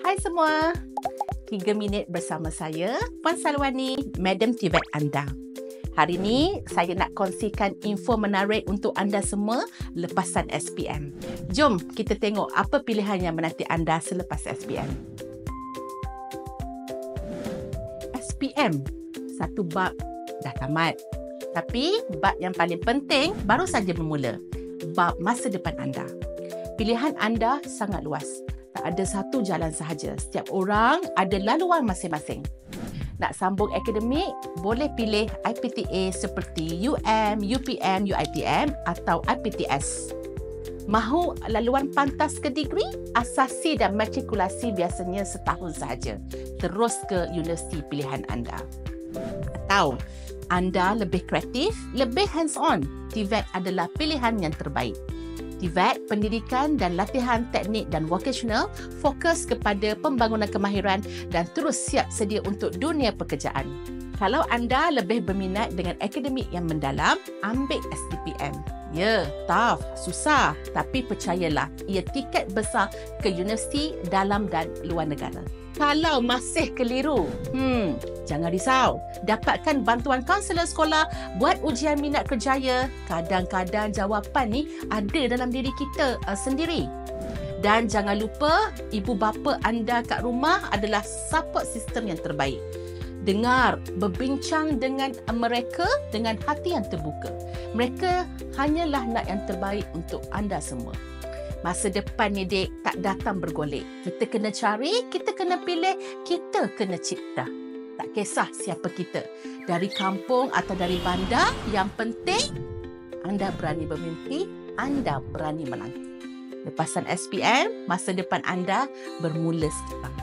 Hai semua, 3 minit bersama saya, Puan Salwani, Madam TVET anda. Hari ini saya nak kongsikan info menarik untuk anda semua lepasan SPM. Jom kita tengok apa pilihan yang menanti anda selepas SPM. SPM, satu bab dah tamat. Tapi bab yang paling penting baru saja bermula, bab masa depan anda. Pilihan anda sangat luas. Tak ada satu jalan sahaja. Setiap orang ada laluan masing-masing. Nak sambung akademik, boleh pilih IPTA seperti UM, UPM, UiTM atau IPTS. Mahu laluan pantas ke degree? Asasi dan matrikulasi biasanya setahun sahaja. Terus ke universiti pilihan anda. Atau anda lebih kreatif, lebih hands-on, TVET adalah pilihan yang terbaik. TVET, pendidikan dan latihan teknik dan vocational fokus kepada pembangunan kemahiran dan terus siap sedia untuk dunia pekerjaan. Kalau anda lebih berminat dengan akademik yang mendalam, ambil STPM. Ya, tough, susah, tapi percayalah, ia tiket besar ke universiti dalam dan luar negara. Kalau masih keliru, jangan risau. Dapatkan bantuan kaunselor sekolah, buat ujian minat kerjaya. Kadang-kadang jawapan ni ada dalam diri kita sendiri. Dan jangan lupa, ibu bapa anda kat rumah adalah support system yang terbaik. Dengar, berbincang dengan mereka dengan hati yang terbuka. Mereka hanyalah nak yang terbaik untuk anda semua. Masa depan ni, dek, tak datang bergolek. Kita kena cari, kita kena pilih, kita kena cipta. Tak kisah siapa kita. Dari kampung atau dari bandar, yang penting anda berani bermimpi, anda berani menanti. Lepasan SPM, masa depan anda bermula sekarang.